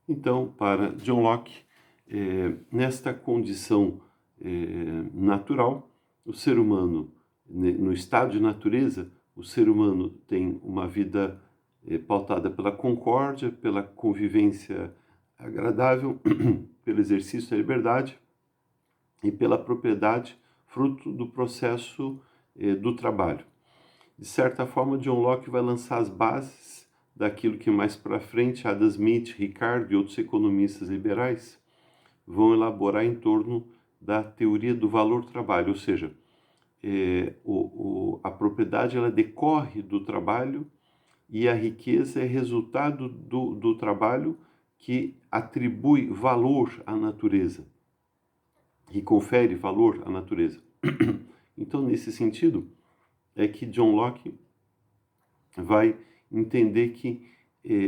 Então, para John Locke, nesta condição natural, o ser humano, no estado de natureza, o ser humano tem uma vida pautada pela concórdia, pela convivência agradável, pelo exercício da liberdade e pela propriedade, fruto do processo do trabalho. De certa forma, John Locke vai lançar as bases daquilo que mais para frente Adam Smith, Ricardo e outros economistas liberais vão elaborar em torno da teoria do valor-trabalho, ou seja, a propriedade ela decorre do trabalho e a riqueza é resultado do trabalho que atribui valor à natureza, que confere valor à natureza. Então, nesse sentido, é que John Locke vai entender que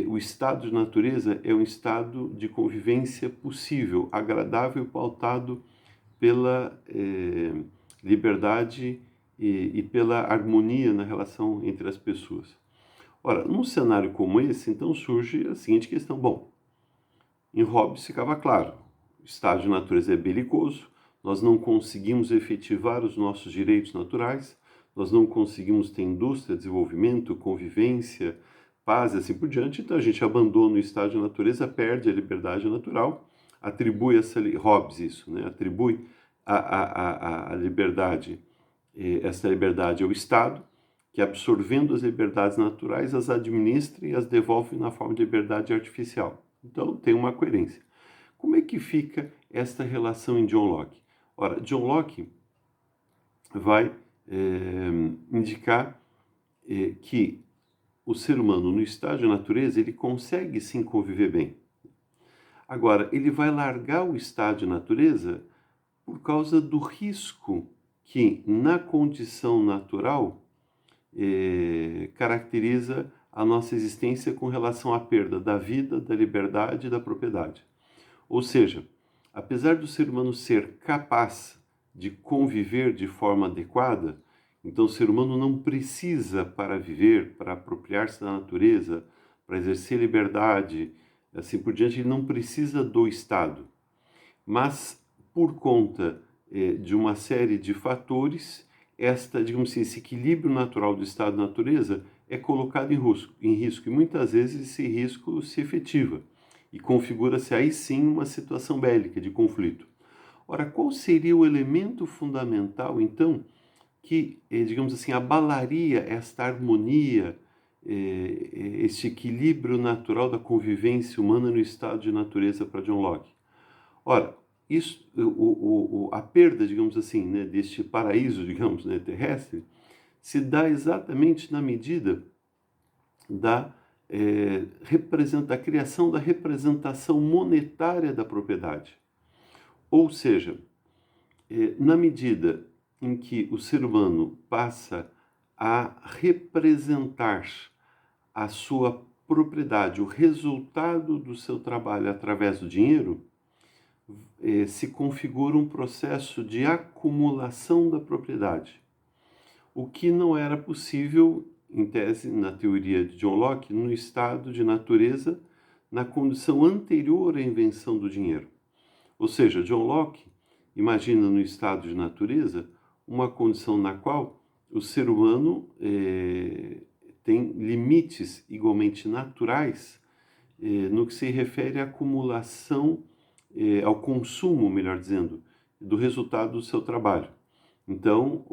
o estado de natureza é um estado de convivência possível, agradável, pautado pela liberdade e pela harmonia na relação entre as pessoas. Ora, num cenário como esse, então surge a seguinte questão. Bom, em Hobbes ficava claro, o estado de natureza é belicoso, nós não conseguimos efetivar os nossos direitos naturais, nós não conseguimos ter indústria, desenvolvimento, convivência, paz e assim por diante, então a gente abandona o estado de natureza, perde a liberdade natural, atribui Hobbes isso, né? Atribui a liberdade, essa liberdade ao Estado, que absorvendo as liberdades naturais, as administra e as devolve na forma de liberdade artificial. Então tem uma coerência. Como é que fica esta relação em John Locke? Ora, John Locke vai indicar que o ser humano no estado de natureza ele consegue sim conviver bem. Agora, ele vai largar o estado de natureza por causa do risco que na condição natural caracteriza a nossa existência com relação à perda da vida, da liberdade e da propriedade. Ou seja, apesar do ser humano ser capaz de conviver de forma adequada, então o ser humano não precisa para viver, para apropriar-se da natureza, para exercer liberdade, assim por diante, ele não precisa do Estado. Mas por conta de uma série de fatores, digamos assim, esse equilíbrio natural do estado da natureza é colocado em risco, e muitas vezes esse risco se efetiva e configura-se aí sim uma situação bélica de conflito. Ora, qual seria o elemento fundamental, então, que, digamos assim, abalaria esta harmonia, este equilíbrio natural da convivência humana no estado de natureza para John Locke? Ora, isso, a perda, digamos assim, né, deste paraíso, digamos, né, terrestre, se dá exatamente na medida da da criação da representação monetária da propriedade. Ou seja, na medida em que o ser humano passa a representar a sua propriedade, o resultado do seu trabalho através do dinheiro, se configura um processo de acumulação da propriedade, o que não era possível, em tese, na teoria de John Locke, no estado de natureza, na condição anterior à invenção do dinheiro. Ou seja, John Locke imagina no estado de natureza uma condição na qual o ser humano tem limites igualmente naturais no que se refere à acumulação, ao consumo, melhor dizendo, do resultado do seu trabalho. Então,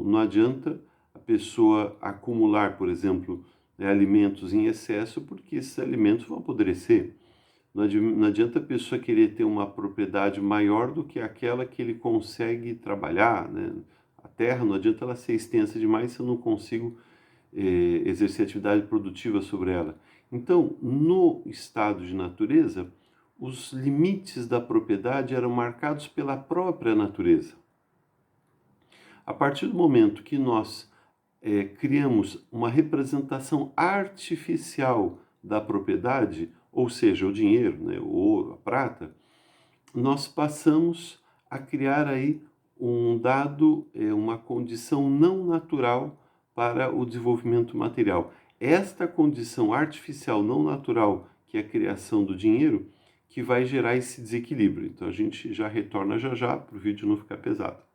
não adianta a pessoa acumular, por exemplo, alimentos em excesso, porque esses alimentos vão apodrecer. Não adianta a pessoa querer ter uma propriedade maior do que aquela que ele consegue trabalhar, né? A terra não adianta ela ser extensa demais se eu não consigo exercer atividade produtiva sobre ela. Então, no estado de natureza, os limites da propriedade eram marcados pela própria natureza. A partir do momento que nós criamos uma representação artificial da propriedade, ou seja, o dinheiro, né, o ouro, a prata, nós passamos a criar aí uma condição não natural para o desenvolvimento material. Esta condição artificial não natural, que é a criação do dinheiro, que vai gerar esse desequilíbrio. Então a gente já retorna já já para o vídeo não ficar pesado.